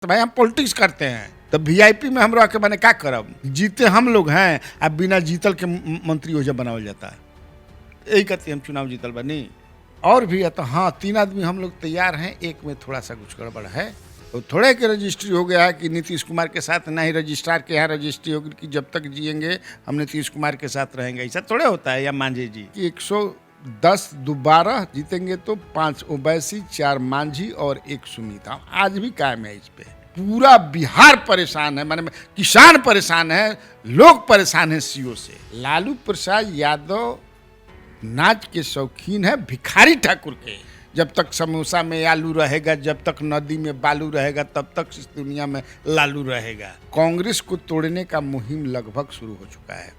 तो भाई हम पॉलिटिक्स करते हैं तो वीआईपी में हम रह के मैंने क्या करब, जीते हम लोग हैं। अब बिना जीतल के मंत्री हो जब बनावल जाता है, यही कहते हम चुनाव जीतल बनी। और भी है तो हाँ, 3 आदमी हम लोग तैयार हैं, एक में थोड़ा सा कुछ गड़बड़ है। तो थोड़े के रजिस्ट्री हो गया है कि नीतीश कुमार के साथ ना ही रजिस्ट्रार के यहाँ रजिस्ट्री होगी कि जब तक जिएंगे हम नीतीश कुमार के साथ रहेंगे। ऐसा थोड़े होता है। या मांझी जी कि 110 दोबारा जीतेंगे तो 5 ओवैसी, 4 मांझी और 1 सुनीता आज भी कायम है। इस पे पूरा बिहार परेशान है, माने किसान परेशान है, लोग परेशान है सीओ से। लालू प्रसाद यादव नाच के शौकीन है भिखारी ठाकुर के। जब तक समोसा में आलू रहेगा, जब तक नदी में बालू रहेगा, तब तक इस दुनिया में लालू रहेगा। कांग्रेस को तोड़ने का मुहिम लगभग शुरू हो चुका है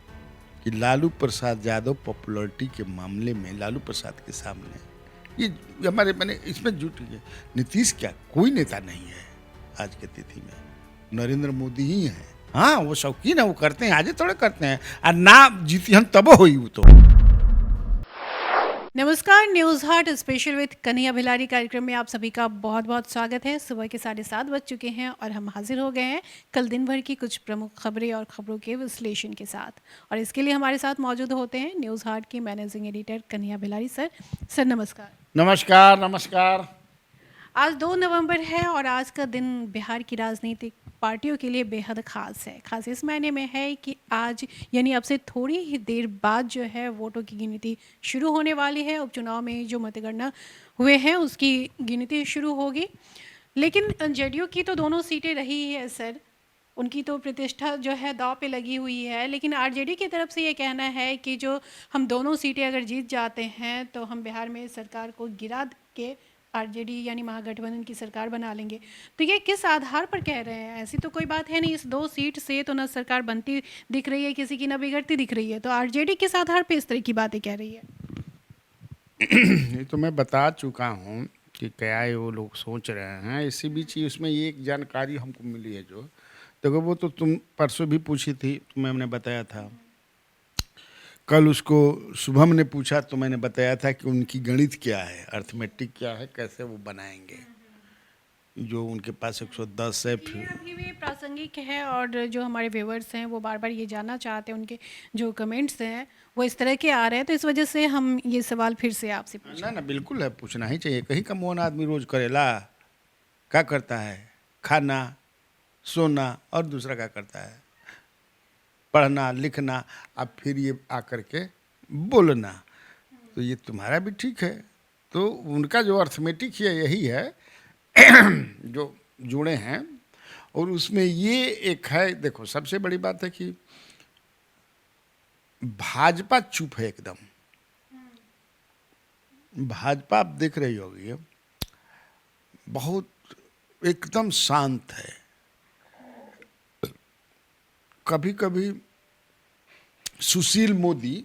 कि लालू प्रसाद यादव पॉपुलरिटी के मामले में लालू प्रसाद के सामने ये हमारे मैंने इसमें जुट गए। नीतीश क्या कोई नेता नहीं है आज के तिथि में, नरेंद्र मोदी ही है। हाँ वो शौकीन है, वो करते हैं, आज थोड़े करते हैं। और ना जीती हम तब हुई वो तो। नमस्कार, news heart special with Kanhaiya Bhilari कार्यक्रम में आप सभी का बहुत बहुत स्वागत है। सुबह के 7:30 बज चुके हैं और हम हाजिर हो गए हैं कल दिन भर की कुछ प्रमुख खबरें और खबरों के विश्लेषण के साथ। और इसके लिए हमारे साथ मौजूद होते हैं न्यूज हार्ट के managing editor Kanhaiya Bhilari sir. Sir नमस्कार। नमस्कार नमस्कार। आज 2 नवंबर है और आज का दिन बिहार की राजनीतिक पार्टियों के लिए बेहद खास है। खास इस मायने में है कि आज यानी अब से थोड़ी ही देर बाद जो है वोटों की गिनती शुरू होने वाली है। उपचुनाव में जो मतगणना हुए हैं उसकी गिनती शुरू होगी। लेकिन जेडीयू की तो दोनों सीटें रही है सर, उनकी तो प्रतिष्ठा जो है दांव पे लगी हुई है। लेकिन आरजेडी की तरफ से ये कहना है कि जो हम दोनों सीटें अगर जीत जाते हैं तो हम बिहार में सरकार को गिरा के आरजेडी यानी महागठबंधन की सरकार बना लेंगे। तो ये किस आधार पर कह रहे हैं? ऐसी तो कोई बात है नहीं, इस 2 सीट से तो ना सरकार बनती दिख रही है किसी की, ना बिगड़ती दिख रही है। तो आरजेडी किस आधार पर इस तरह की बातें कह रही है? ये तो मैं बता चुका हूँ कि क्या ये वो लोग सोच रहे हैं। इसी बीच ही उसमें ये एक जानकारी हमको मिली है जो देखो, वो तो तुम परसों भी पूछी थी, तुम्हें हमने बताया था। कल उसको शुभम ने पूछा तो मैंने बताया था कि उनकी गणित क्या है, अर्थमेटिक क्या है, कैसे वो बनाएंगे। जो उनके पास 110 है ये फिर अभी भी प्रासंगिक है और जो हमारे व्यूवर्स हैं वो बार बार ये जानना चाहते हैं, उनके जो कमेंट्स हैं वो इस तरह के आ रहे हैं, तो इस वजह से हम ये सवाल फिर से आपसे पूछ ना रहे ना हैं। बिल्कुल है, पूछना ही चाहिए। कहीं का मोहन आदमी रोज करेला, क्या करता है? खाना, सोना और दूसरा क्या करता है? पढ़ना लिखना। अब फिर ये आकर के बोलना, तो ये तुम्हारा भी ठीक है। तो उनका जो अर्थमेटिक है यही है जो जुड़े हैं। और उसमें ये एक है, देखो सबसे बड़ी बात है कि भाजपा चुप है एकदम। भाजपा आप देख रही होगी बहुत एकदम शांत है। कभी कभी सुशील मोदी,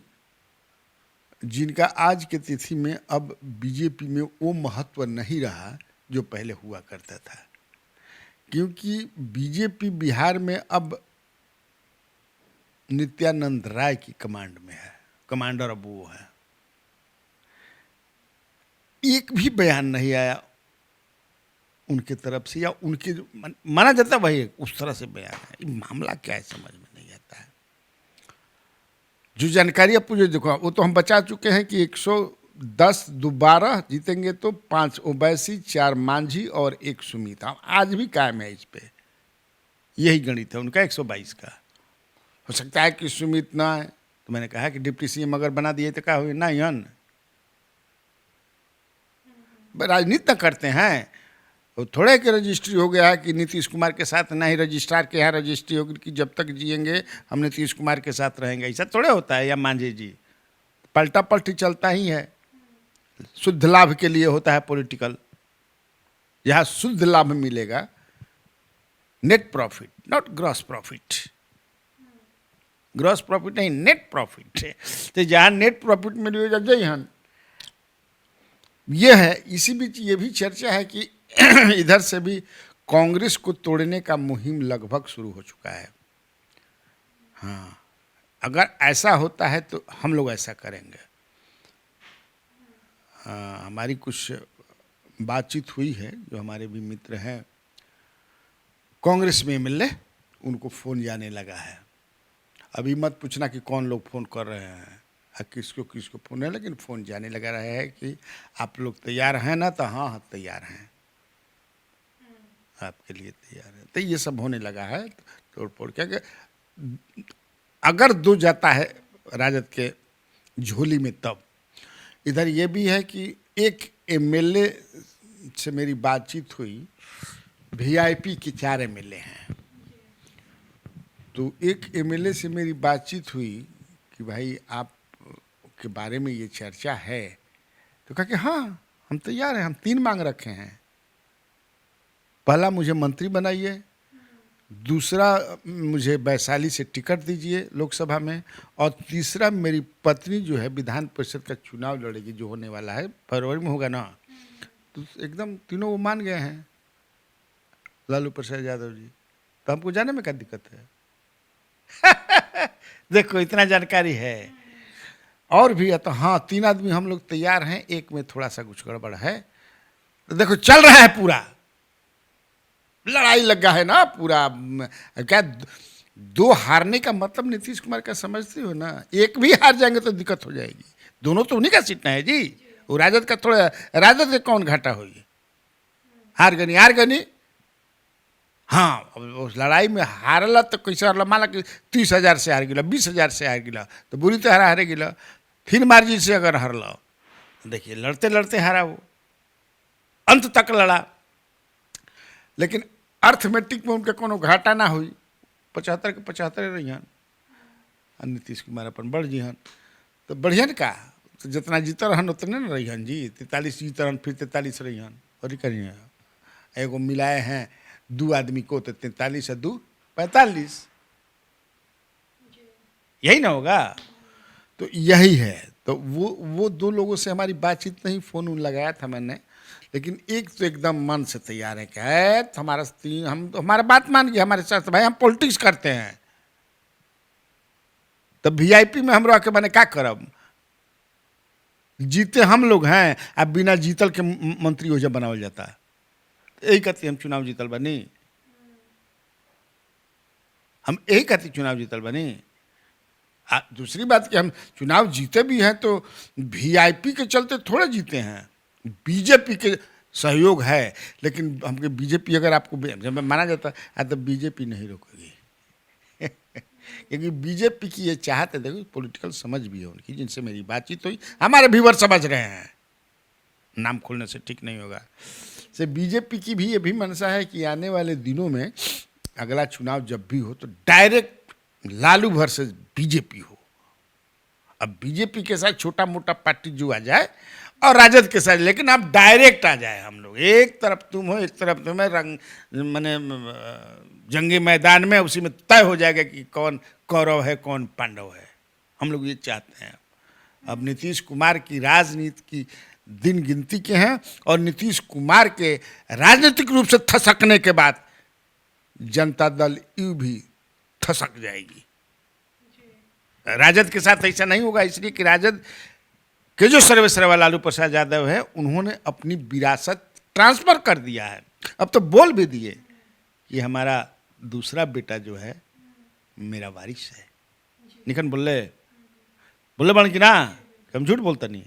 जिनका आज के तिथि में अब बीजेपी में वो महत्व नहीं रहा जो पहले हुआ करता था, क्योंकि बीजेपी बिहार में अब नित्यानंद राय की कमांड में है, कमांडर अब वो है। एक भी बयान नहीं आया उनके तरफ से, या उनके माना जाता भाई उस तरह से बयान है। ये मामला क्या है समझ में नहीं आता है। जो जानकारी आप मुझे देखो, वो तो हम बचा चुके हैं कि 110 दोबारा जीतेंगे तो 5 ओवैसी, 4 मांझी और 1 सुनीता आज भी कायम है। इस पे यही गणित है उनका 122 का। हो सकता है कि सुमित ना है, तो मैंने कहा कि डिप्टी सीएम अगर बना दिए तो क्या हुए ना, यन राजनीति न करते हैं। तो थोड़े के रजिस्ट्री हो गया है कि नीतीश कुमार के साथ ना ही रजिस्ट्रार के यहाँ रजिस्ट्री होगी कि जब तक जिएंगे हम नीतीश कुमार के साथ रहेंगे। ऐसा थोड़े होता है। या मांझी जी पलटा पलटी चलता ही है, शुद्ध लाभ के लिए होता है पॉलिटिकल। यहाँ शुद्ध लाभ मिलेगा, net profit, not gross profit. Gross profit नहीं, नेट प्रॉफिट है। तो जहाँ नेट प्रॉफिट मिलेगा जय हन ये है। इसी बीच ये भी चर्चा है कि इधर से भी कांग्रेस को तोड़ने का मुहिम लगभग शुरू हो चुका है। हाँ, अगर ऐसा होता है तो हम लोग ऐसा करेंगे। हमारी कुछ बातचीत हुई है, जो हमारे भी मित्र हैं कांग्रेस में एमएलए उनको फ़ोन जाने लगा है। अभी मत पूछना कि कौन लोग फ़ोन कर रहे हैं और किसको किसको फ़ोन है, लेकिन फ़ोन जाने लगा रहा है कि आप लोग तैयार हैं ना, तो हाँ हाँ तैयार हैं, आपके लिए तैयार है। तो ये सब होने लगा है तोड़ फोड़ क्या कि अगर दो जाता है राजद के झोली में, तब इधर ये भी है कि एक एमएलए से मेरी बातचीत हुई, वीआईपी के 4 एमएलए हैं, तो एक एमएलए से मेरी बातचीत हुई कि भाई आप के बारे में ये चर्चा है, तो कहा कि हाँ हम तैयार हैं, हम 3 मांग रखे हैं। पहला मुझे मंत्री बनाइए, दूसरा मुझे वैशाली से टिकट दीजिए लोकसभा में, और तीसरा मेरी पत्नी जो है विधान परिषद का चुनाव लड़ेगी, जो होने वाला है फरवरी में होगा ना। तो एकदम तीनों वो मान गए हैं, लालू प्रसाद यादव जी। तो हमको जाने में क्या दिक्कत है? देखो इतना जानकारी है। और भी है तो हाँ 3 आदमी हम लोग तैयार हैं, एक में थोड़ा सा कुछ गड़बड़ है। तो देखो चल रहा है, पूरा लड़ाई लगा है ना पूरा। क्या 2 हारने का मतलब नीतीश कुमार का समझते हो ना? एक भी हार जाएंगे तो दिक्कत हो जाएगी। दोनों तो उन्हीं का सीटना है जी। वो राजद का थोड़ा, राजद से कौन घाटा होगी? हार गनी हाँ। अब उस लड़ाई में हारला तो कैसे हारला? मान ला कि 30,000 से हार गिला, 20,000 से हार गिला, तो बुरी तरह हारे गिला। फिर मार्जिन से अगर हारला, देखिए लड़ते लड़ते हारा, वो अंत तक लड़ा, लेकिन अर्थमेटिक में उनके कोनो घाटा ना हुई। 75 के 75 रही हन, नीतीश कुमार अपन बढ़ जी हन, तो बढ़िया का तो जितना जीता रहन उतने न रही हन जी। 43 जीता रहन, फिर 43 रही हन, और करिए एगो मिलाए हैं 2 आदमी को, तो 43 और 2 45, यही ना होगा। तो यही है। तो वो 2 लोगों से हमारी बातचीत नहीं, फ़ोन उन लगाया था मैंने, लेकिन एक तो एकदम मन से तैयार है, क्या है हमारा हम तो हमारा बात मान गया हमारे साथ, भाई हम पॉलिटिक्स करते हैं, तब वीआईपी में हम रह के मैंने क्या करब? जीते हम लोग हैं, अब बिना जीतल के मंत्री हो जब बनावल जाता है। यही कहती हम चुनाव जीतल बनी, हम यही कहती चुनाव जीतल बनी। दूसरी बात कि हम चुनाव जीते भी हैं तो वीआईपी के चलते थोड़े जीते हैं, बीजेपी के सहयोग है। लेकिन हमके बीजेपी अगर आपको जब माना जाता है तो बीजेपी नहीं रोकेगी क्योंकि बीजेपी की ये चाहत है, देखो पॉलिटिकल समझ भी है उनकी, जिनसे मेरी बातचीत हुई, हमारे व्यूअर समझ रहे हैं, नाम खोलने से ठीक नहीं होगा। से बीजेपी की भी ये भी मंशा है कि आने वाले दिनों में अगला चुनाव जब भी हो तो डायरेक्ट लालू वर्सेस बीजेपी हो। अब बीजेपी के साथ छोटा मोटा पार्टी जो आ जाए और राजद के साथ, लेकिन अब डायरेक्ट आ जाए हम लोग, एक तरफ तुम हो एक तरफ तुम है, रंग माने जंगी मैदान में उसी में तय हो जाएगा कि कौन कौरव है कौन पांडव है। हम लोग ये चाहते हैं। अब नीतीश कुमार की राजनीति की दिन गिनती के हैं, और नीतीश कुमार के राजनीतिक रूप से थसकने के बाद जनता दल यू भी थसक जाएगी। राजद के साथ ऐसा नहीं होगा, इसलिए कि राजद के जो सर्वेसर्वा लालू प्रसाद यादव है, उन्होंने अपनी विरासत ट्रांसफर कर दिया है। अब तो बोल भी दिए कि हमारा दूसरा बेटा जो है मेरा वारिस है। निकन बोले बन की ना, हम झूठ बोलता नहीं।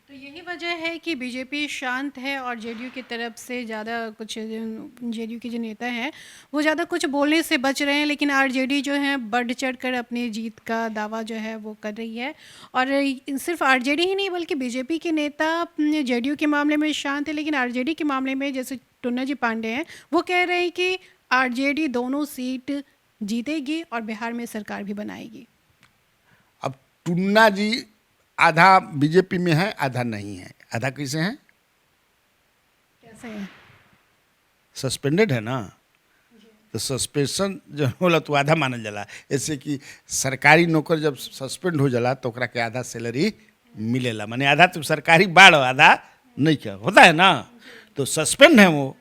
तो यही वजह है कि बीजेपी शांत है और जेडीयू की तरफ से ज़्यादा कुछ, जेडीयू के जो नेता हैं वो ज़्यादा कुछ बोलने से बच रहे हैं, लेकिन आरजेडी जो है बढ़ चढ़ कर अपनी जीत का दावा जो है वो कर रही है। और सिर्फ आरजेडी ही नहीं बल्कि बीजेपी के नेता जेडीयू के मामले में शांत है, लेकिन आरजेडी के मामले में जैसे टुन्ना जी पांडे हैं, वो कह रहे हैं कि आरजेडी दोनों सीट जीतेगी और बिहार में सरकार भी बनाएगी। अब टुन्ना जी आधा बीजेपी में है, आधा नहीं है। आधा कैसे हैं? कैसे है? सस्पेंडेड है ना, तो सस्पेंशन जो होला तो आधा मानल जाला। ऐसे कि सरकारी नौकर जब सस्पेंड हो जाला तो ओकरा के आधा सैलरी मिलेला, माने आधा तो सरकारी बाढ़, आधा नहीं क्या होता है ना। तो सस्पेंड है वो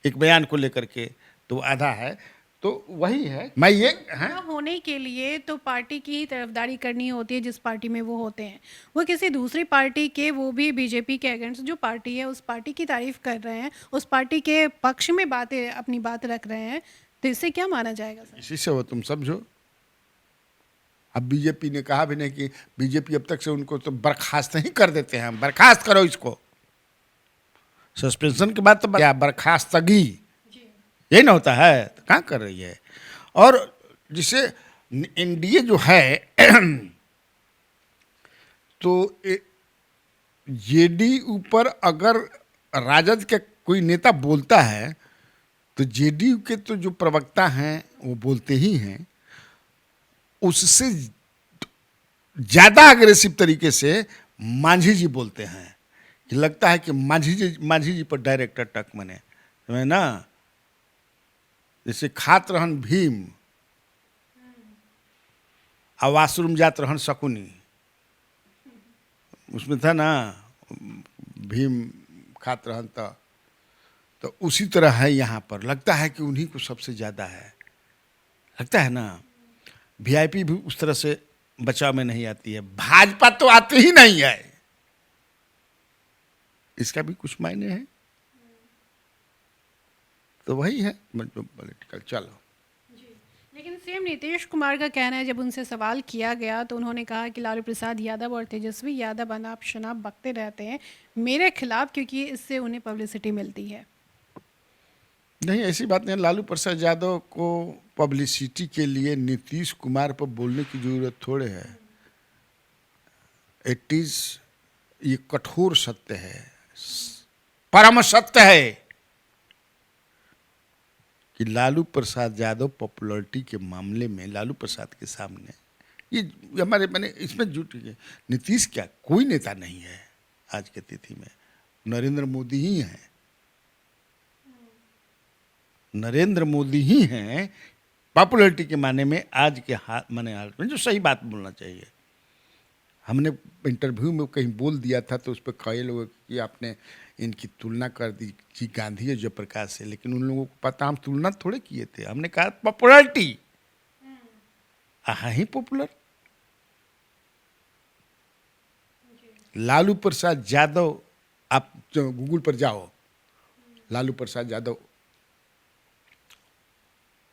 एक बयान को लेकर के, तो आधा है। तो वही है मैं ये हैं ना होने के लिए तो पार्टी की ही तरफदारी करनी होती है जिस पार्टी में वो होते हैं। वो किसी दूसरी पार्टी के, वो भी बीजेपी के अगेंस्ट जो पार्टी है उस पार्टी की तारीफ कर रहे हैं, उस पार्टी के पक्ष में बातें अपनी बात रख रहे हैं, तो इससे क्या माना जाएगा सर? इसी से वो तुम समझो। अब बीजेपी ने कहा भी नहीं कि बीजेपी अब तक से उनको तो बर्खास्त ही कर देते हैं, हम बर्खास्त करो इसको। सस्पेंशन के बाद तो क्या बर्खास्तगी, यही ना होता है, तो कहाँ कर रही है। और जिसे एनडीए जो है तो जेडी ऊपर अगर राजद के कोई नेता बोलता है तो जेडीयू के तो जो प्रवक्ता हैं वो बोलते ही हैं, उससे ज्यादा अग्रेसिव तरीके से मांझी जी बोलते हैं कि लगता है कि मांझी जी पर डायरेक्ट अटैक मने समझे ना। जैसे खात रहन भीम आ वाशरूम जात रहन शकुनी, उसमें था ना भीम खात रहन तो उसी तरह है यहाँ पर। लगता है कि उन्हीं को सबसे ज्यादा है, लगता है ना। वीआईपी भी उस तरह से बचाव में नहीं आती है, भाजपा तो आती ही नहीं है, इसका भी कुछ मायने है। तो वही है पॉलिटिकल। चलो, लेकिन सीएम नीतीश कुमार का कहना है, जब उनसे सवाल किया गया तो उन्होंने कहा कि लालू प्रसाद यादव और तेजस्वी यादव अनाप शनाप बकते रहते हैं मेरे खिलाफ, क्योंकि इससे उन्हें पब्लिसिटी मिलती है। नहीं ऐसी बात नहीं। लालू प्रसाद यादव को पब्लिसिटी के लिए नीतीश कुमार पर बोलने की जरूरत थोड़े है। इट इज, ये कठोर सत्य है, परम सत्य है कि लालू प्रसाद यादव पॉपुलरिटी के मामले में लालू प्रसाद के सामने ये हमारे मैंने इसमें जुट गए। नीतीश क्या कोई नेता नहीं है आज के तिथि में, नरेंद्र मोदी ही हैं। नरेंद्र मोदी ही हैं पॉपुलरिटी के माने में आज के माने हाल में, जो सही बात बोलना चाहिए। हमने इंटरव्यू में कहीं बोल दिया था तो उस पर कई लोग कि आपने इनकी तुलना कर दी जी गांधी और जयप्रकाश से, लेकिन उन लोगों को पता हम तुलना थोड़े किए थे। हमने कहा पॉपुलरिटी ही पॉपुलर। लालू प्रसाद यादव, आप गूगल पर जाओ, लालू प्रसाद यादव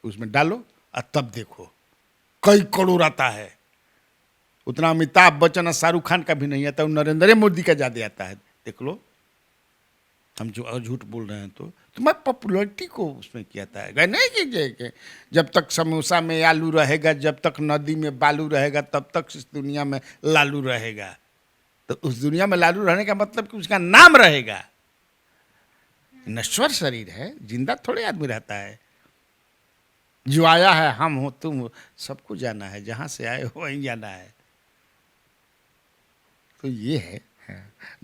उसमें डालो और तब देखो कई करोड़ आता है। उतना अमिताभ बच्चन और शाहरुख खान का भी नहीं आता, नरेंद्र मोदी का ज्यादा आता है। देख लो, हम जो झूठ बोल रहे हैं तो मैं पॉपुलरिटी को उसमें किया था। नहीं कीजिए कि जब तक समोसा में आलू रहेगा, जब तक नदी में बालू रहेगा, तब तक इस दुनिया में लालू रहेगा। तो उस दुनिया में लालू रहने का मतलब कि उसका नाम रहेगा। नश्वर शरीर है, जिंदा थोड़े आदमी रहता है। जो आया है हम हो तुम हो, सबको जाना है, जहां से आए हो वहीं जाना है। तो ये है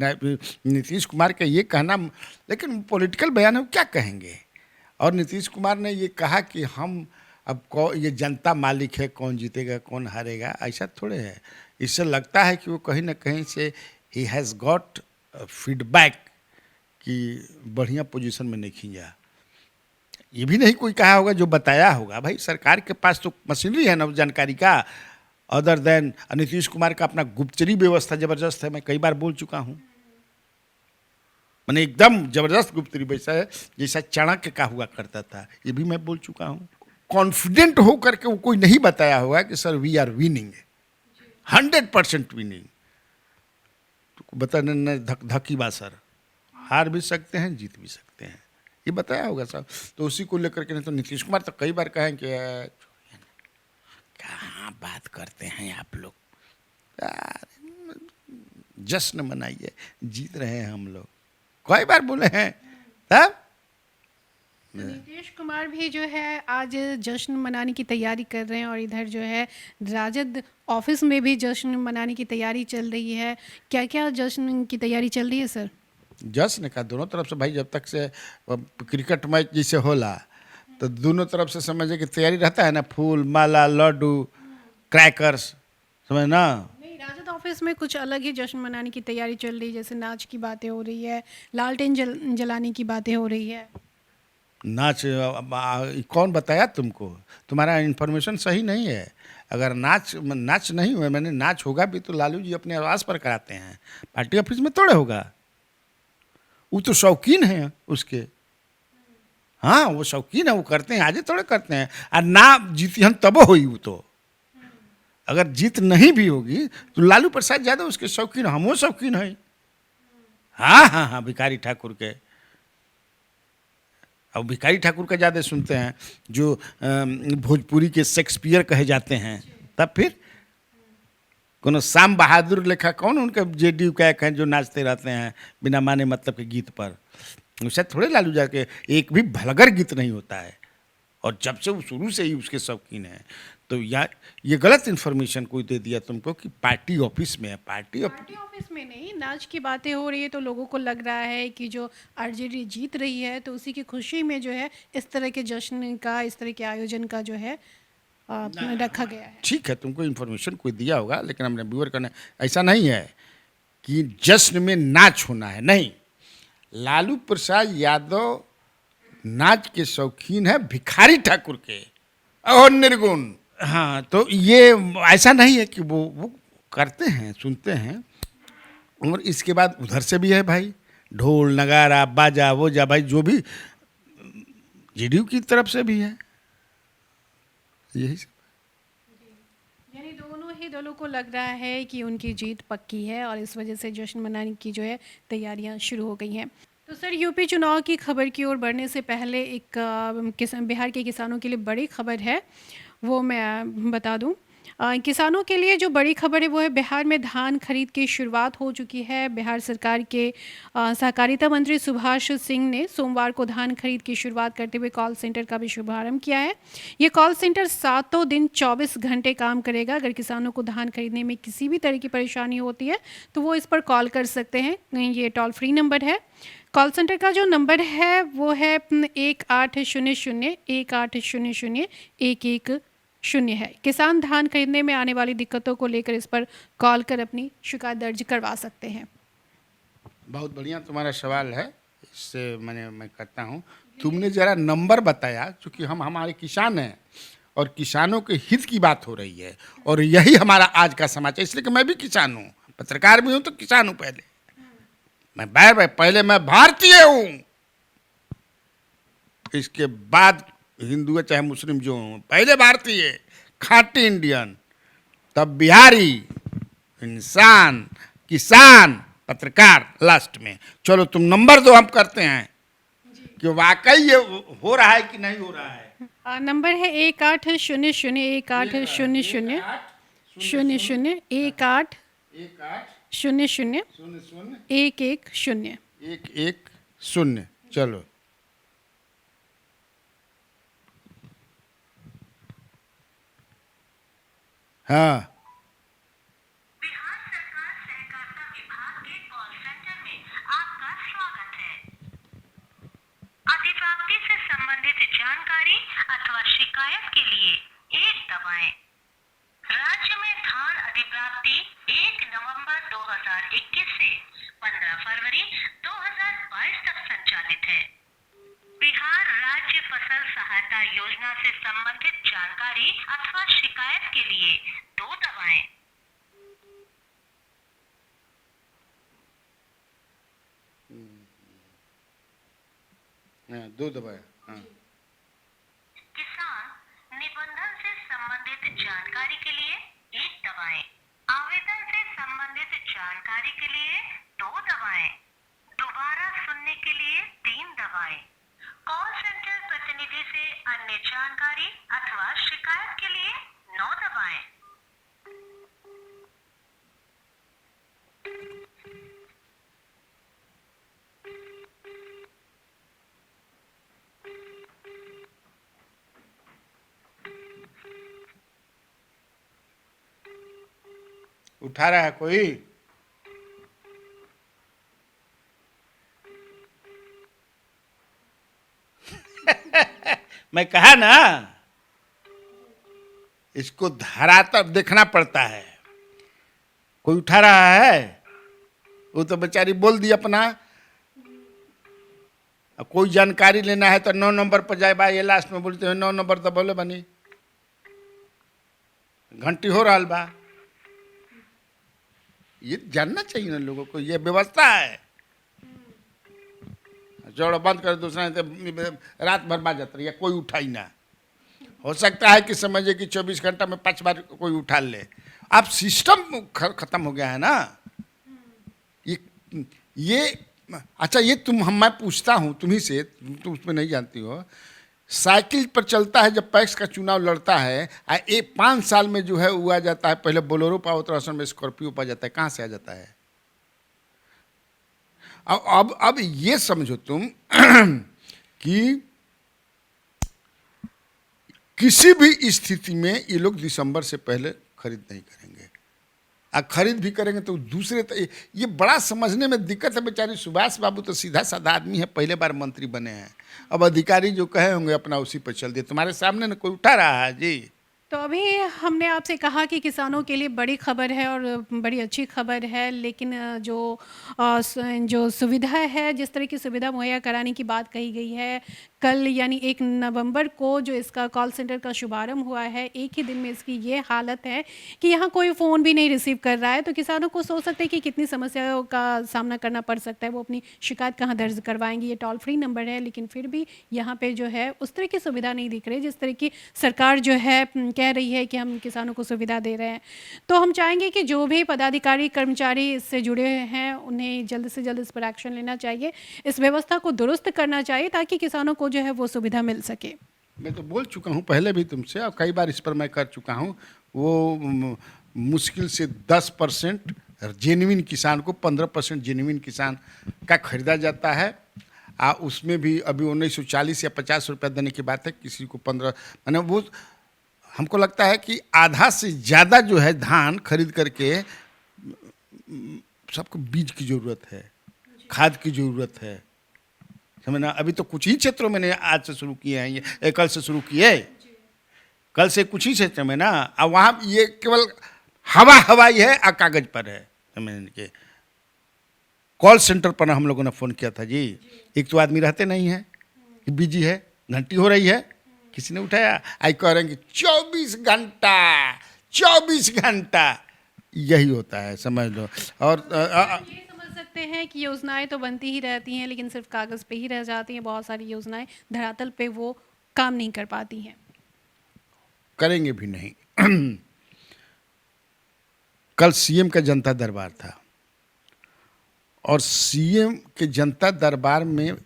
नीतीश कुमार का ये कहना, लेकिन पॉलिटिकल बयान क्या कहेंगे। और नीतीश कुमार ने ये कहा कि हम अब ये जनता मालिक है, कौन जीतेगा कौन हारेगा, ऐसा थोड़े है। इससे लगता है कि वो कहीं ना कहीं से ही हैज़ गॉट फीडबैक कि बढ़िया पोजीशन में नहीं खींचा। ये भी नहीं कोई कहा होगा, जो बताया होगा। भाई सरकार के पास तो मशीनरी है ना जानकारी का, अदर देन नीतीश कुमार का अपना गुप्तचरी व्यवस्था जबरदस्त है। मैं कई बार बोल चुका हूँ, मैंने एकदम जबरदस्त गुप्तचरी वैसा है जैसा चाणक्य का हुआ करता था, ये भी मैं बोल चुका हूँ। कॉन्फिडेंट हो करके वो कोई नहीं बताया होगा कि sir we are winning, 100% winning. तो बताने धकी बा सर, हार भी सकते हैं जीत भी सकते हैं, ये बताया होगा साहब। तो उसी को लेकर के नहीं तो नीतीश कुमार तो कई बार कहें कि कहाँ बात करते हैं आप लोग, जश्न मनाइए, जीत रहे हैं हम लोग, कई बार बोले हैं। तब नीतीश कुमार भी जो है आज जश्न मनाने की तैयारी कर रहे हैं, और इधर जो है राजद ऑफिस में भी जश्न मनाने की तैयारी चल रही है। क्या क्या जश्न की तैयारी चल रही है सर? जश्न का दोनों तरफ से भाई, जब तक से क्रिकेट मैच जैसे होला तो दोनों तरफ से समझे कि तैयारी रहता है ना, फूल माला लड्डू क्रैकर्स, समझ ना। नहीं, राजद ऑफिस में कुछ अलग ही जश्न मनाने की तैयारी चल रही है, जैसे नाच की बातें हो रही है, लालटेन जलाने की बातें हो रही है। नाच कौन बताया तुमको? तुम्हारा इन्फॉर्मेशन सही नहीं है। अगर नाच नाच नहीं हुआ, मैंने नाच होगा भी तो लालू जी अपने आवास पर कराते हैं, पार्टी ऑफिस में थोड़े होगा। वो तो शौकीन है उसके। हाँ, वो शौकीन है, वो करते हैं, आजे थोड़े करते हैं। और ना जीती हम तब हुई वो तो। अगर जीत नहीं भी होगी तो लालू प्रसाद यादव उसके शौकीन, हमो शौकीन है। हाँ हाँ हाँ, भिखारी ठाकुर के। अब भिखारी ठाकुर का ज़्यादा सुनते हैं, जो भोजपुरी के शेक्सपियर कहे जाते हैं। तब फिर कोनो श्याम बहादुर लेखा कौन उनके जेडी कैक हैं जो नाचते रहते हैं बिना माने मतलब के गीत पर। उसे थोड़े लालू जाके एक भी भलगर गीत नहीं होता है। और जब से वो शुरू से ही उसके शौकीन है, तो यार ये गलत इन्फॉर्मेशन कोई दे दिया तुमको कि पार्टी ऑफिस में है। पार्टी ऑफिस में नहीं, नाच की बातें हो रही है तो लोगों को लग रहा है कि जो आरजेडी जीत रही है तो उसी की खुशी में जो है इस तरह के जश्न का, इस तरह के आयोजन का जो है रखा गया है। ठीक है, तुमको इन्फॉर्मेशन कोई दिया होगा, लेकिन हमने व्यूअर करने ऐसा नहीं है कि जश्न में नाच होना है, नहीं। लालू प्रसाद यादव नाच के शौकीन है भिखारी ठाकुर के और निर्गुण। हाँ, तो ये ऐसा नहीं है कि वो करते हैं, सुनते हैं। और इसके बाद उधर से भी है भाई, ढोल नगारा बाजा वोजा भाई, जो भी जेडीयू की तरफ से भी है। यही सब। यानी दोनों ही दलों को लग रहा है कि उनकी जीत पक्की है और इस वजह से जश्न मनाने की जो है तैयारियां शुरू हो गई हैं। तो सर, यूपी चुनाव की खबर की ओर बढ़ने से पहले एक बिहार के किसानों के लिए बड़ी खबर है, वो मैं बता दूं। किसानों के लिए जो बड़ी खबर है वो है, बिहार में धान खरीद की शुरुआत हो चुकी है। बिहार सरकार के सहकारिता मंत्री सुभाष सिंह ने सोमवार को धान खरीद की शुरुआत करते हुए कॉल सेंटर का भी शुभारंभ किया है। ये कॉल सेंटर 7 दिन 24 घंटे काम करेगा। अगर किसानों को धान खरीदने में किसी भी तरह की परेशानी होती है तो वो इस पर कॉल कर सकते हैं। ये टोल फ्री नंबर है। कॉल सेंटर का जो नंबर है वो है 1800-1800-1100 है। किसान धान खरीदने में आने वाली दिक्कतों को लेकर इस पर कॉल कर अपनी शिकायत दर्ज करवा सकते हैं। बहुत बढ़िया तुम्हारा सवाल है, इससे मैं कहता हूँ। तुमने जरा नंबर बताया, क्योंकि हम हमारे किसान हैं और किसानों के हित की बात हो रही है, और यही हमारा आज का समाचार। इसलिए कि मैं भी किसान हूँ, पत्रकार भी हूँ, तो किसान हूँ। पहले मैं भारतीय हूँ, इसके बाद हिंदू चाहे मुस्लिम जो हूँ, पहले भारतीय, खाटी इंडियन, तब बिहारी, इंसान, किसान, पत्रकार लास्ट में। चलो तुम नंबर दो, हम करते हैं कि वाकई ये हो रहा है कि नहीं हो रहा है। नंबर है 1800-00-00-110-110। चलो। हाँ, बिहार सरकार सहकारिता विभाग के कॉल सेंटर में आपका स्वागत है। अधिप्राप्ति से संबंधित जानकारी अथवा शिकायत के लिए 1 दबाएं। राज्य में धान अधिप्राप्ति 1 नवंबर 2021 से 15 फरवरी 2022 तक संचालित है। बिहार राज्य फसल सहायता योजना से संबंधित जानकारी अथवा शिकायत के लिए 2 दबाएं। 2 दबाया। हाँ। किसान निबंधन से संबंधित जानकारी के लिए 1 दबाएं। आवेदन से संबंधित जानकारी के लिए 2 दबाएं। दोबारा सुनने के लिए 3 दबाएं। कॉल सेंटर प्रतिनिधि से अन्य जानकारी अथवा शिकायत के लिए 9 दबाएं। उठा रहा है कोई? मैं कहा ना, इसको धरातल देखना पड़ता है। कोई उठा रहा है? वो तो बेचारी बोल दी अपना अब कोई जानकारी लेना है तो 9 नंबर पर जाए बा, ये लास्ट में बोलते हैं 9 नंबर तो बोले बनी, घंटी हो रहा बा। ये जानना चाहिए ना लोगों को, ये व्यवस्था है। जोड़ बंद कर दूसरा तो रात भर बाज जाता है, कोई उठा ही ना। हो सकता है कि समझिए कि 24 घंटा में 5 बार कोई उठा ले। अब सिस्टम खत्म हो गया है ना। ये अच्छा, ये मैं पूछता हूँ तुम्ही से, तुम उसमें नहीं जानती हो। साइकिल पर चलता है जब पैक्स का चुनाव लड़ता है, 5 साल में जो है वो आ जाता है, पहले बोलेरो पा उत्तराखंड में स्कॉर्पियो पा जाता है, कहाँ से आ जाता है? अब ये समझो तुम कि किसी भी स्थिति में ये लोग दिसंबर से पहले खरीद नहीं करेंगे। खरीद भी करेंगे तो दूसरे ये बड़ा समझने में दिक्कत है। बेचारे सुभाष बाबू तो सीधा साधा आदमी है, पहले बार मंत्री बने हैं। अब अधिकारी जो कहे होंगे अपना उसी पर चल दिए। तुम्हारे सामने न कोई उठा रहा है जी। तो अभी हमने आपसे कहा कि किसानों के लिए बड़ी खबर है और बड़ी अच्छी खबर है, लेकिन जो सुविधा है, जिस तरह की सुविधा मुहैया कराने की बात कही गई है, कल यानी 1 नवंबर को जो इसका कॉल सेंटर का शुभारंभ हुआ है, एक ही दिन में इसकी ये हालत है कि यहाँ कोई फ़ोन भी नहीं रिसीव कर रहा है। तो किसानों को सोच सकते हैं कि कितनी समस्याओं का सामना करना पड़ सकता है। वो अपनी शिकायत कहाँ दर्ज करवाएंगे? ये टोल फ्री नंबर है, लेकिन फिर भी यहाँ पे जो है उस तरह की सुविधा नहीं दिख रही जिस तरह की सरकार जो है कह रही है कि हम किसानों को सुविधा दे रहे हैं। तो हम चाहेंगे कि जो भी पदाधिकारी कर्मचारी इससे जुड़े हैं उन्हें जल्द से जल्द इस पर एक्शन लेना चाहिए, इस व्यवस्था को दुरुस्त करना चाहिए ताकि किसानों को जो है वो सुविधा मिल सके। मैं तो बोल चुका हूँ पहले भी तुमसे, और कई बार इस पर मैं कर चुका हूँ। वो मुश्किल से 10% जेन्युइन किसान को 15% जेन्युइन किसान का खरीदा जाता है। उसमें भी अभी 1940 या 50 रुपया देने की बात है, किसी को 15, मैंने वो हमको लगता है कि आधा से ज़्यादा जो है धान खरीद करके सबको बीज की ज़रूरत है, खाद की ज़रूरत है, समझना। अभी तो कुछ ही क्षेत्रों में आज से शुरू किए हैं, ये कल से शुरू किए, कल से कुछ ही क्षेत्र में ना। अब वहाँ ये केवल हवाई है और कागज पर है। समझने के कॉल सेंटर पर हम लोगों ने फ़ोन किया था जी, एक तो आदमी रहते नहीं है, बिजी है, घंटी हो रही है, किसी ने उठाया। आई कह रहे हैं कि 24 घंटा यही होता है, समझ लो। और ये समझ सकते हैं कि योजनाएं तो बनती ही रहती हैं लेकिन सिर्फ कागज़ पे ही रह जाती हैं। बहुत सारी योजनाएं धरातल पे वो काम नहीं कर पाती हैं, करेंगे भी नहीं। कल सीएम का जनता दरबार था और सीएम के जनता दरबार में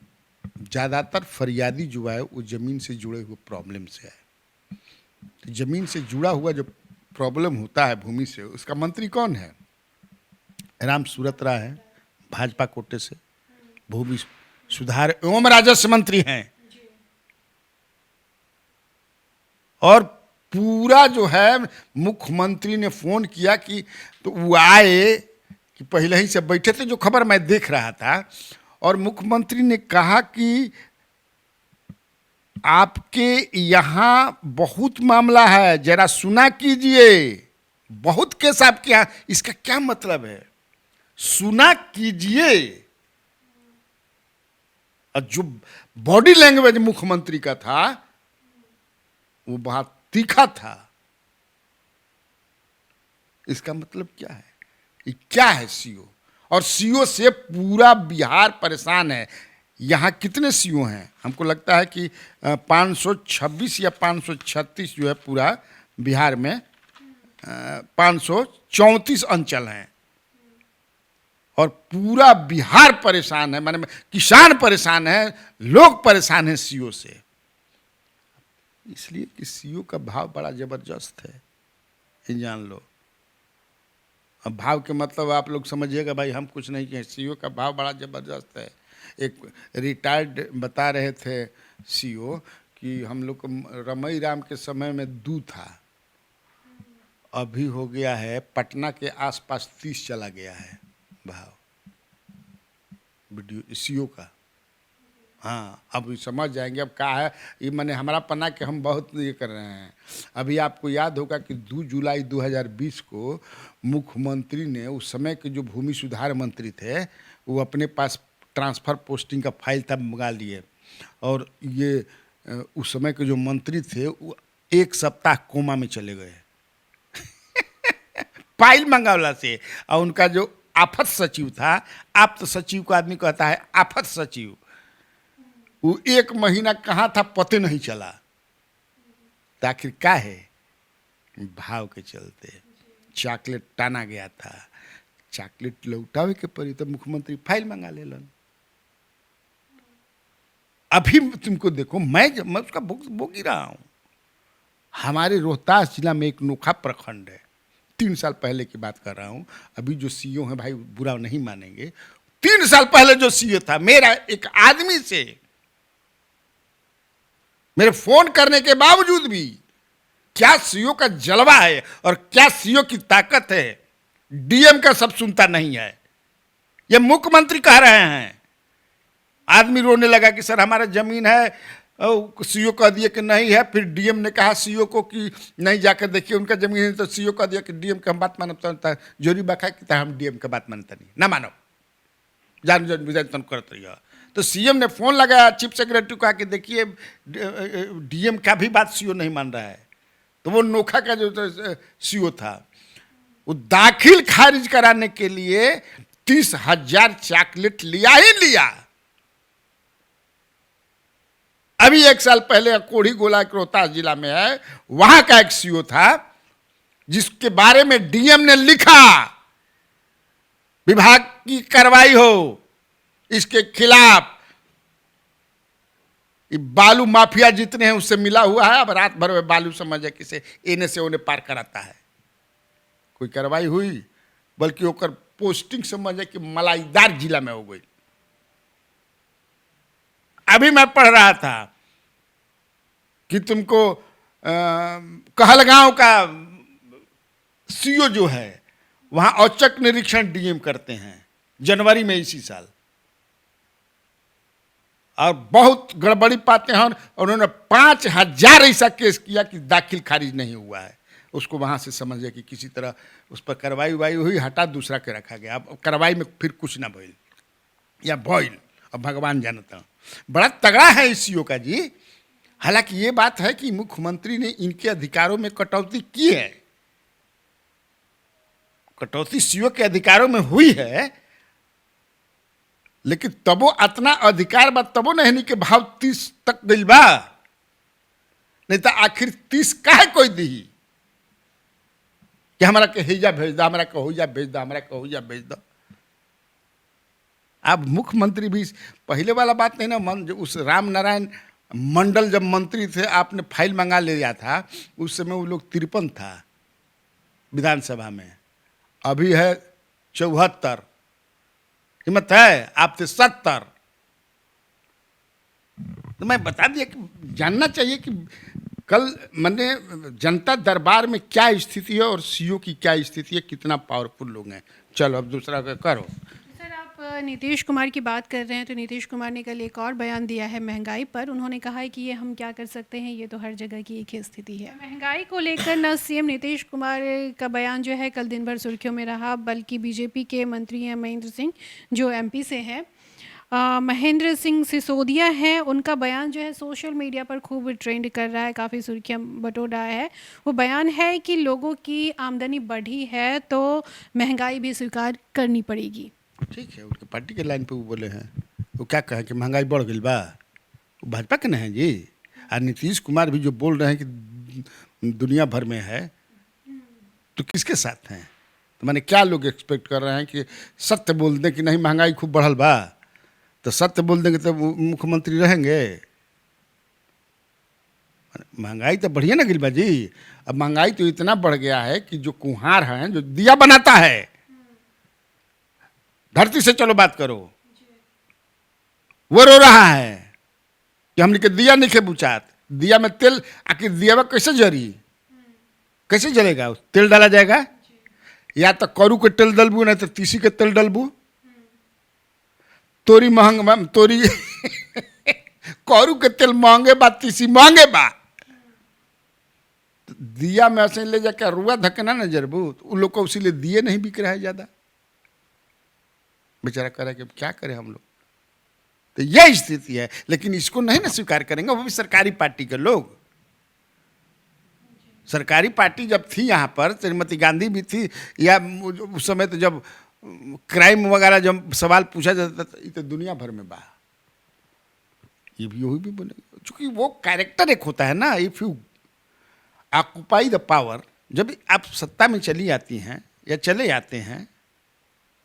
ज़्यादातर फरियादी जो है वो ज़मीन से जुड़े हुए प्रॉब्लम से है। तो ज़मीन से जुड़ा हुआ जो प्रॉब्लम होता है भूमि से, उसका मंत्री कौन है? राम सूरत राय है, भाजपा कोटे से, भूमि सुधार एवं राजस्व मंत्री हैं। और पूरा जो है मुख्यमंत्री ने फ़ोन किया कि तो वो आए कि पहले ही से बैठे थे, जो खबर मैं देख रहा था। और मुख्यमंत्री ने कहा कि आपके यहाँ बहुत मामला है, जरा सुना कीजिए। बहुत केस आपके यहाँ, इसका क्या मतलब है? सुना कीजिए। और जो बॉडी लैंग्वेज मुख्यमंत्री का था वो बहुत तीखा था। इसका मतलब क्या है? ये क्या है सीओ? और सीओ से पूरा बिहार परेशान है। यहाँ कितने सीओ हैं? हमको लगता है कि 526 या 536 जो है पूरा बिहार में, 534 अंचल हैं। और पूरा बिहार परेशान है, माने किसान परेशान है, लोग परेशान हैं सीओ से। इसलिए कि सीओ का भाव बड़ा ज़बरदस्त है, ये जान लो। अब भाव के मतलब आप लोग समझिएगा भाई, हम कुछ नहीं कहें, सीओ का भाव बड़ा ज़बरदस्त है। एक रिटायर्ड बता रहे थे सीओ कि हम लोग को रमई राम के समय में 2 था, अभी हो गया है पटना के आसपास 30 चला गया है भाव वीडियो सीओ का। हाँ, अब समझ जाएंगे अब क्या है ये। मैंने हमारा पन्ना के हम बहुत ये कर रहे हैं। अभी आपको याद होगा कि 2 जुलाई 2020 को मुख्यमंत्री ने, उस समय के जो भूमि सुधार मंत्री थे, वो अपने पास ट्रांसफ़र पोस्टिंग का फाइल था, मंगा लिए। और ये उस समय के जो मंत्री थे वो 1 सप्ताह कोमा में चले गए फाइल मंगावला से। और उनका जो आफत सचिव था, आप तो सचिव को आदमी कहता है आफत सचिव, वो 1 महीना कहाँ था पते नहीं चला। तो आखिर क्या है, भाव के चलते चॉकलेट टाना गया था, चॉकलेट लौटावे के पड़ी तो मुख्यमंत्री फाइल मंगा लेलन। अभी तुमको देखो, मैं उसका बोगी रहा हूँ। हमारे रोहतास जिला में एक नोखा प्रखंड है, 3 साल पहले की बात कर रहा हूँ। अभी जो सीईओ है भाई बुरा नहीं मानेंगे, 3 साल पहले जो सीईओ था, मेरा एक आदमी से मेरे फोन करने के बावजूद भी क्या सीईओ का जलवा है और क्या सीईओ की ताकत है, डीएम का सब सुनता नहीं है। ये मुख्यमंत्री कह रहे हैं। आदमी रोने लगा कि सर हमारा जमीन है, सीईओ कह दिए कि नहीं है। फिर डीएम ने कहा सीईओ को कि नहीं जाकर देखिए उनका जमीन है, तो सीईओ कह दिया कि डीएम की हम बात मानता जोरी बाखा कि हम डीएम की बात मानता नहीं, ना मानो, जान विधान करते रहिए। तो सीएम ने फोन लगाया चीफ सेक्रेटरी को आके, देखिए डीएम का भी बात सीईओ नहीं मान रहा है। तो वो नोखा का जो सीईओ था, वो दाखिल खारिज कराने के लिए 30,000 चॉकलेट लिया ही लिया। अभी 1 साल पहले कोढ़ी गोला रोहतास जिला में है, वहां का एक सीईओ था जिसके बारे में डीएम ने लिखा विभाग की कार्रवाई हो इसके खिलाफ। बालू माफिया जितने हैं उससे मिला हुआ है, अब रात भर में बालू समझे किसे एने से ओने पार कराता है। कोई कार्रवाई हुई, बल्कि होकर पोस्टिंग समझे कि मलाईदार जिला में हो गई। अभी मैं पढ़ रहा था कि तुमको कहलगांव का सीईओ जो है वहां औचक निरीक्षण डीएम करते हैं जनवरी में इसी साल, और बहुत गड़बड़ी पाते हैं। और उन्होंने 5,000 ऐसा केस किया कि दाखिल खारिज नहीं हुआ है। उसको वहां से समझे कि किसी तरह उस पर कार्रवाई हुई, हटा दूसरा के रखा गया। अब कार्रवाई में फिर कुछ ना भइल या भइल, अब भगवान जानता। बड़ा तगड़ा है इस सीईओ का जी। हालांकि ये बात है कि मुख्यमंत्री ने इनके अधिकारों में कटौती की है, कटौती सीईओ के अधिकारों में हुई है, लेकिन तबो अतना अधिकार बा तबो नहीं कि भाव 30 तक गई बा, नहीं तो आखिर 30 काहे कोई दी कि हमारा के हेजा भेज दो, हमारा कहोजा भेज दो, हमारा कहोजा भेज दो। अब मुख्यमंत्री भी पहले वाला बात नहीं ना, उस राम नारायण मंडल जब मंत्री थे आपने फाइल मंगा लिया था, उस समय वो लोग 53 था विधानसभा में, अभी है 74। हिम्मत है आप थे 70। तो मैं बता दिया कि जानना चाहिए कि कल मैंने जनता दरबार में क्या स्थिति है और सीईओ की क्या स्थिति है, कितना पावरफुल लोग हैं। चलो अब दूसरा का करो। सर आप नीतीश कुमार की बात कर रहे हैं, तो नीतीश कुमार ने कल एक और बयान दिया है महंगाई पर। उन्होंने कहा है कि ये हम क्या कर सकते हैं, ये तो हर जगह की एक ही स्थिति है। महंगाई को लेकर न सीएम नीतीश कुमार का बयान जो है कल दिन भर सुर्खियों में रहा, बल्कि बीजेपी के मंत्री हैं महेंद्र सिंह जो एमपी से हैं, महेंद्र सिंह सिसोदिया हैं, उनका बयान जो है सोशल मीडिया पर खूब ट्रेंड कर रहा है, काफ़ी सुर्खियां बटोर रहा है। वो बयान है कि लोगों की आमदनी बढ़ी है तो महंगाई भी स्वीकार करनी पड़ेगी। ठीक है, उनके पार्टी के लाइन पे वो बोले हैं। वो क्या कहें कि महंगाई बढ़ गई बा, वो भाजपा के नहीं है जी। और नीतीश कुमार भी जो बोल रहे हैं कि दुनिया भर में है, तो किसके साथ हैं? तो मैंने क्या लोग एक्सपेक्ट कर रहे हैं कि सत्य बोल दें कि नहीं महंगाई खूब बढ़ल बा, तो सत्य बोल देंगे तो मुख्यमंत्री रहेंगे? महंगाई तो बढ़िया ना गिल बा जी। अब महंगाई तो इतना बढ़ गया है कि जो कुम्हार हैं, जो दिया बनाता है, धरती से चलो बात करो, वो रो रहा है कि हमने के दिया नहीं खे बुझात, दिया में तेल, आखिर दिया में कैसे जरी, कैसे जलेगा? तेल डाला जाएगा, या तो करू के तेल डलबू, नहीं तो तीसी के तेल डलबू। तोरी महंग तोरी करू के तेल महंगे बा, तीसी महंगे बा, तो दिया में ऐसे ले जाकर रुआ धकना न जरबू, तो उन लोग को उसी लिए दिए नहीं बिक रहा है ज्यादा। बेचारा करे कि क्या करे हम लोग। तो यह स्थिति है, लेकिन इसको नहीं ना स्वीकार करेंगे, वो भी सरकारी पार्टी के लोग। सरकारी पार्टी जब थी यहाँ पर, श्रीमती गांधी भी थी, या उस समय तो जब क्राइम वगैरह जब सवाल पूछा जाता था, ये तो दुनिया भर में बा, ये भी वही भी बनेगा, क्योंकि वो कैरेक्टर एक होता है ना, if you occupy the power, जब आप सत्ता में चली आती हैं या चले जाते हैं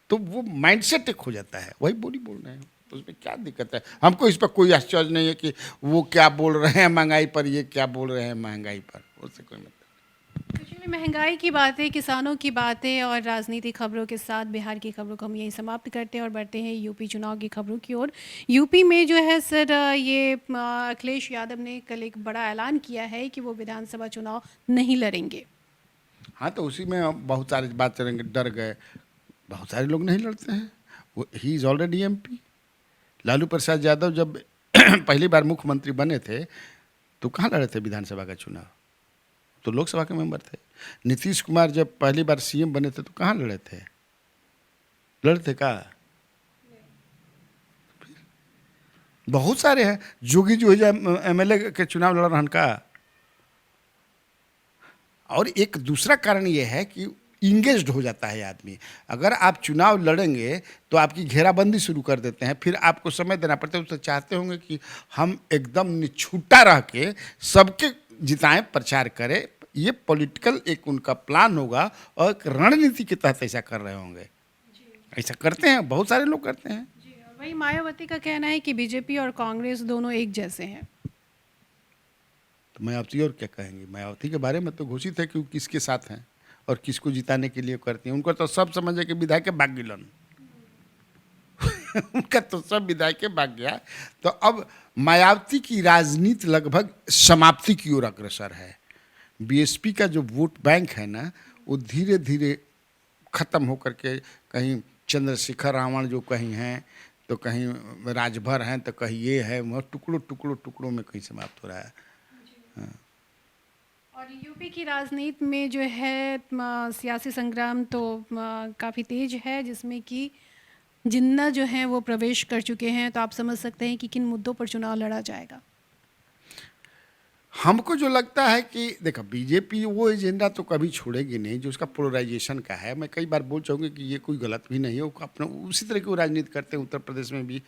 तो वो माइंडसेट एक हो जाता है, वही बोल रहे हैं, तो उसमें क्या दिक्कत है। हमको इस पर कोई आश्चर्य नहीं है कि वो क्या बोल रहे हैं महंगाई पर, ये क्या बोल रहे हैं महंगाई पर, उससे कोई मतलब। तो चलिए, महंगाई की बातें, किसानों की बातें और राजनीतिक खबरों के साथ बिहार की खबरों को हम यही समाप्त करते हैं और बढ़ते हैं यूपी चुनाव की खबरों की ओर। यूपी में जो है सर, ये अखिलेश यादव ने कल एक बड़ा ऐलान किया है कि वो विधानसभा चुनाव नहीं लड़ेंगे। हाँ, तो उसी में बहुत सारी बात चलेंगे, डर गए, बहुत सारे लोग नहीं लड़ते हैं, वो he is already MP. Lalu Prasad Yadav जब पहली बार मुख्यमंत्री बने थे तो कहाँ लड़े थे विधानसभा का चुनाव, तो लोकसभा के मेंबर थे। नीतीश कुमार जब पहली बार सीएम बने थे तो कहाँ लड़े थे, लड़ते का? बहुत सारे हैं, जोगी जो है एमएलए के चुनाव लड़ रहन का। और एक दूसरा कारण ये है कि इंगेज्ड हो जाता है आदमी। अगर आप चुनाव लड़ेंगे तो आपकी घेराबंदी शुरू कर देते हैं, फिर आपको समय देना पड़ता है। उससे चाहते होंगे कि हम एकदम निछूटा रह के सबके जिताएं, प्रचार करें, ये पॉलिटिकल एक उनका प्लान होगा और एक रणनीति के तहत ऐसा कर रहे होंगे। ऐसा करते हैं, बहुत सारे लोग करते हैं। जी, और वही मायावती का कहना है कि बीजेपी और कांग्रेस दोनों एक जैसे हैं। तो मायावती और क्या कहेंगे, मायावती के बारे में तो घोषित है कि वो किसके साथ हैं और किसको जिताने के लिए करती हैं। उनको तो सब समझे कि विधायक भाग गिलन उनका तो सब विधायक भाग गया। तो अब मायावती की राजनीति लगभग समाप्ति की ओर अग्रसर है। बीएसपी का जो वोट बैंक है ना, वो धीरे धीरे खत्म होकर के कहीं चंद्रशेखर रावण जो कहीं हैं, तो कहीं राजभर हैं, तो कहीं ये है, वह टुकड़ों में कहीं समाप्त हो रहा है। और यूपी की राजनीति में जो है सियासी संग्राम तो काफ़ी तेज है, जिसमें कि जिन्ना जो है वो प्रवेश कर चुके हैं। तो आप समझ सकते हैं कि किन मुद्दों पर चुनाव लड़ा जाएगा। हमको जो लगता है कि देखो, बीजेपी वो एजेंडा तो कभी छोड़ेगी नहीं जो उसका पोलराइजेशन का है। मैं कई बार बोल चाहूँगी कि ये कोई गलत भी नहीं है, वो अपना उसी तरह की वो राजनीति करते हैं, उत्तर प्रदेश में भी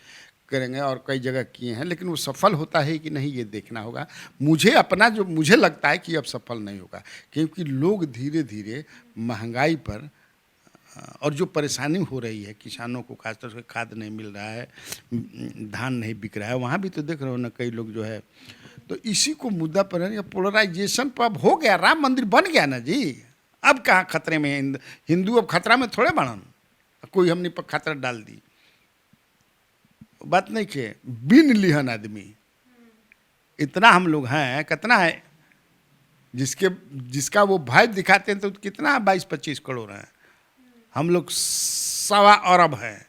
करेंगे और कई जगह किए हैं, लेकिन वो सफल होता है कि नहीं ये देखना होगा। मुझे लगता है कि अब सफल नहीं होगा, क्योंकि लोग धीरे धीरे महंगाई पर और जो परेशानी हो रही है किसानों को, खासतौर से खाद नहीं मिल रहा है, धान नहीं बिक रहा है, वहाँ भी तो देख रहे हो ना कई लोग जो है, तो इसी को मुद्दा पर है। पोलराइजेशन पर अब हो गया, राम मंदिर बन गया ना जी, अब कहाँ खतरे में है हिंदू, अब खतरा में थोड़े बनन, कोई हमने पर खतरा डाल दी, बात नहीं के बिन लिहन आदमी इतना हम लोग हैं, कितना है जिसका वो भाई दिखाते हैं तो कितना 22-25 करोड़ हैं, हम लोग 1.25 अरब हैं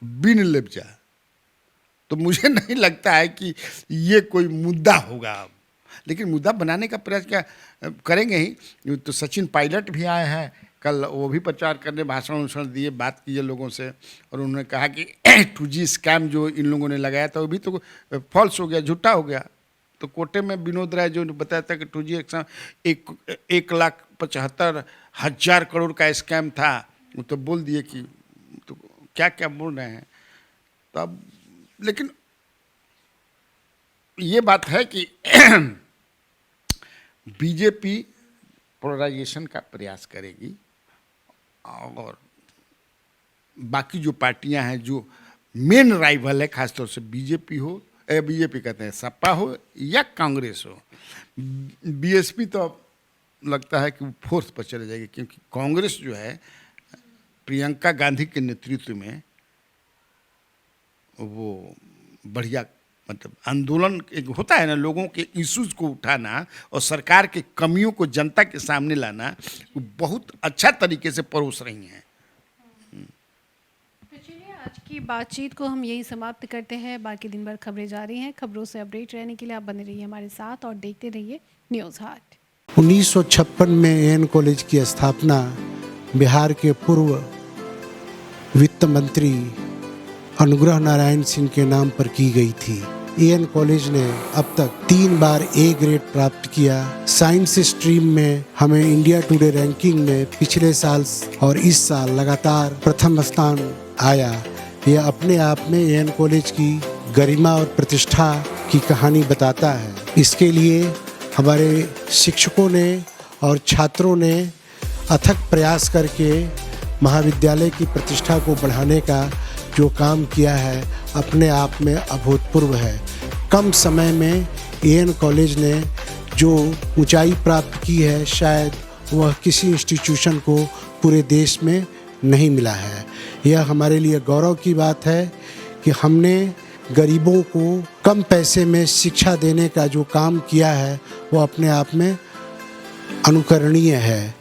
बिन लेपचा। तो मुझे नहीं लगता है कि ये कोई मुद्दा होगा अब, लेकिन मुद्दा बनाने का प्रयास क्या करेंगे ही। तो सचिन पायलट भी आए हैं कल, वो भी प्रचार करने, भाषण दिए, बात की लोगों से, और उन्होंने कहा कि 2G स्कैम जो इन लोगों ने लगाया था वो भी तो फॉल्स हो गया, झूठा हो गया। तो कोटे में विनोद राय जो बताया था कि 2G 1,75,000 करोड़ का स्कैम था, वो तो बोल दिए कि तो क्या क्या बोल रहे हैं। तो अब लेकिन ये बात है कि बीजेपी पोलराइजेशन का प्रयास करेगी और बाकी जो पार्टियां हैं जो मेन राइवल है, खासतौर से बीजेपी कहते हैं सपा हो या कांग्रेस हो, बीएसपी तो लगता है कि वो फोर्थ पर चले जाएगी, क्योंकि कांग्रेस जो है प्रियंका गांधी के नेतृत्व में वो बढ़िया, मतलब आंदोलन एक होता है ना, लोगों के इश्यूज को उठाना और सरकार के कमियों को जनता के सामने लाना, वो बहुत अच्छा तरीके से परोस रही हैं। तो चलिए, आज की बातचीत को हम यही समाप्त करते हैं। बाकी दिन भर खबरें जारी हैं। खबरों से अपडेट रहने के लिए आप बने रहिए हमारे साथ और देखते रहिए न्यूज़ हाट। 1956 में एन कॉलेज की स्थापना बिहार के पूर्व वित्त मंत्री अनुग्रह नारायण सिंह के नाम पर की गई थी। एएन कॉलेज ने अब तक 3 बार ए ग्रेड प्राप्त किया। साइंस स्ट्रीम में हमें इंडिया टुडे रैंकिंग में पिछले साल और इस साल लगातार प्रथम स्थान आया। यह अपने आप में एएन कॉलेज की गरिमा और प्रतिष्ठा की कहानी बताता है। इसके लिए हमारे शिक्षकों ने और छात्रों ने अथक प्रयास करके महाविद्यालय की प्रतिष्ठा को बढ़ाने का जो काम किया है अपने आप में अभूतपूर्व है। कम समय में एएन कॉलेज ने जो ऊंचाई प्राप्त की है शायद वह किसी इंस्टीट्यूशन को पूरे देश में नहीं मिला है। यह हमारे लिए गौरव की बात है कि हमने गरीबों को कम पैसे में शिक्षा देने का जो काम किया है वो अपने आप में अनुकरणीय है।